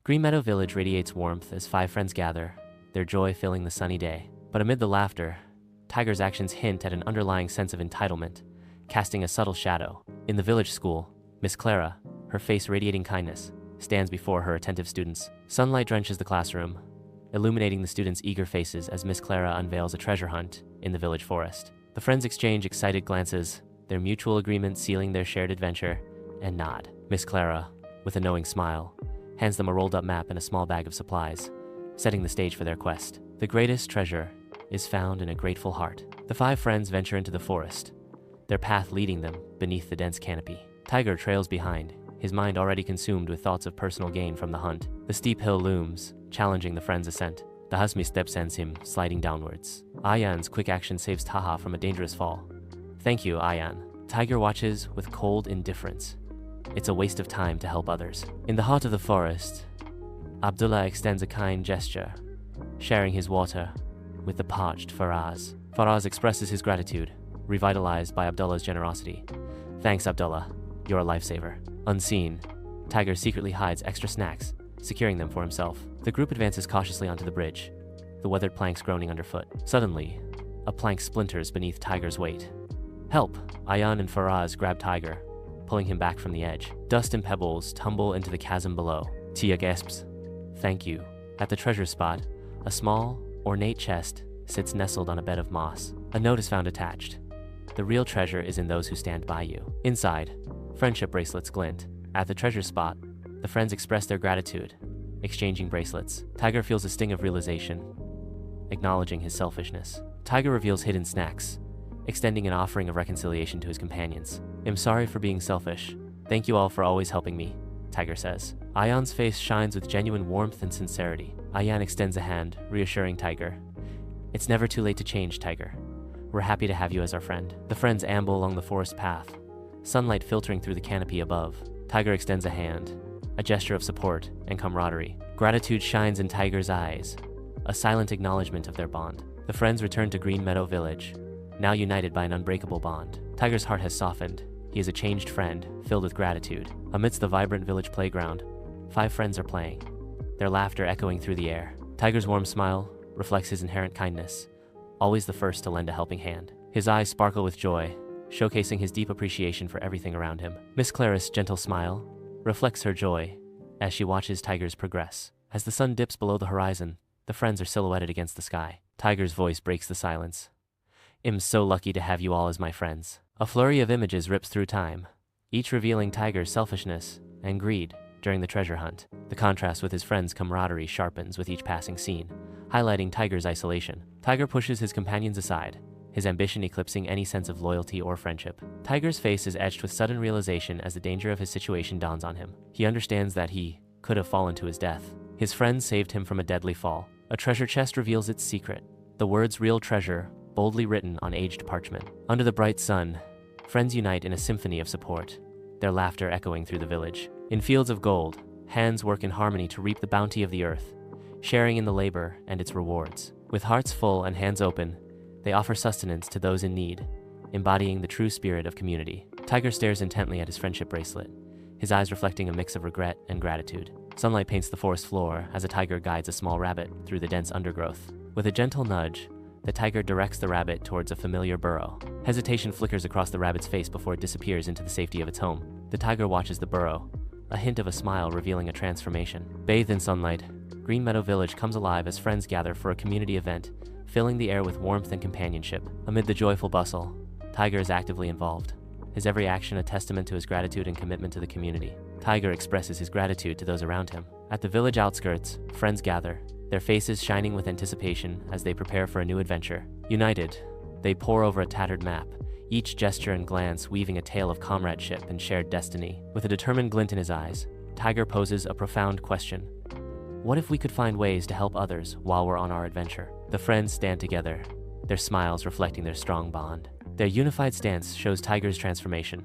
Green Meadow Village radiates warmth as 5 friends gather, their joy filling the sunny day. But amid the laughter, Tiger's actions hint at an underlying sense of entitlement, casting a subtle shadow. In the village school, Miss Clara, her face radiating kindness, stands before her attentive students. Sunlight drenches the classroom, illuminating the students' eager faces as Miss Clara unveils a treasure hunt in the village forest. The friends exchange excited glances, their mutual agreement sealing their shared adventure, and nod. Miss Clara, with a knowing smile, hands them a rolled-up map and a small bag of supplies, setting the stage for their quest. The greatest treasure is found in a grateful heart. The 5 friends venture into the forest, their path leading them beneath the dense canopy. Tiger trails behind, his mind already consumed with thoughts of personal gain from the hunt. The steep hill looms, challenging the friends' ascent. Tahha's misstep sends him sliding downwards. Ayyan's quick action saves Tahha from a dangerous fall. Thank you, Ayyan. Tiger watches with cold indifference. It's a waste of time to help others. In the heart of the forest, Abdullah extends a kind gesture, sharing his water with the parched Faraz. Faraz expresses his gratitude, revitalized by Abdullah's generosity. Thanks, Abdullah. You're a lifesaver. Unseen, Tiger secretly hides extra snacks, securing them for himself. The group advances cautiously onto the bridge, the weathered planks groaning underfoot. Suddenly, a plank splinters beneath Tiger's weight. Help! Ayyan and Faraz grab Tiger, pulling him back from the edge. Dust and pebbles tumble into the chasm below. Tia gasps, "Thank you." At the treasure spot, a small, ornate chest sits nestled on a bed of moss. A note is found attached. The real treasure is in those who stand by you. Inside, friendship bracelets glint. At the treasure spot, the friends express their gratitude, exchanging bracelets. Tiger feels a sting of realization, acknowledging his selfishness. Tiger reveals hidden snacks, extending an offering of reconciliation to his companions. "I'm sorry for being selfish. Thank you all for always helping me," Tiger says. Ayyan's face shines with genuine warmth and sincerity. Ayyan extends a hand, reassuring Tiger. "It's never too late to change, Tiger. We're happy to have you as our friend." The friends amble along the forest path, sunlight filtering through the canopy above. Tiger extends a hand, a gesture of support and camaraderie. Gratitude shines in Tiger's eyes, a silent acknowledgement of their bond. The friends return to Green Meadow Village, now united by an unbreakable bond. Tiger's heart has softened. He is a changed friend, filled with gratitude. Amidst the vibrant village playground, 5 friends are playing, their laughter echoing through the air. Tiger's warm smile reflects his inherent kindness, always the first to lend a helping hand. His eyes sparkle with joy, showcasing his deep appreciation for everything around him. Miss Clara's gentle smile reflects her joy as she watches Tiger's progress. As the sun dips below the horizon, the friends are silhouetted against the sky. Tiger's voice breaks the silence. "I'm so lucky to have you all as my friends." A flurry of images rips through time, each revealing Tiger's selfishness and greed during the treasure hunt. The contrast with his friends' camaraderie sharpens with each passing scene, highlighting Tiger's isolation. Tiger pushes his companions aside, his ambition eclipsing any sense of loyalty or friendship. Tiger's face is etched with sudden realization as the danger of his situation dawns on him. He understands that he could have fallen to his death. His friends saved him from a deadly fall. A treasure chest reveals its secret, the words "real treasure" boldly written on aged parchment. Under the bright sun, friends unite in a symphony of support, their laughter echoing through the village. In fields of gold, hands work in harmony to reap the bounty of the earth, sharing in the labor and its rewards. With hearts full and hands open, they offer sustenance to those in need, embodying the true spirit of community. Tiger stares intently at his friendship bracelet, his eyes reflecting a mix of regret and gratitude. Sunlight paints the forest floor as a tiger guides a small rabbit through the dense undergrowth. With a gentle nudge, the tiger directs the rabbit towards a familiar burrow. Hesitation flickers across the rabbit's face before it disappears into the safety of its home. The tiger watches the burrow, a hint of a smile revealing a transformation. Bathed in sunlight, Green Meadow Village comes alive as friends gather for a community event, filling the air with warmth and companionship. Amid the joyful bustle, Tiger is actively involved, his every action a testament to his gratitude and commitment to the community. Tiger expresses his gratitude to those around him. At the village outskirts, friends gather, their faces shining with anticipation as they prepare for a new adventure. United, they pore over a tattered map, each gesture and glance weaving a tale of comradeship and shared destiny. With a determined glint in his eyes, Tiger poses a profound question. What if we could find ways to help others while we're on our adventure? The friends stand together, their smiles reflecting their strong bond. Their unified stance shows Tiger's transformation.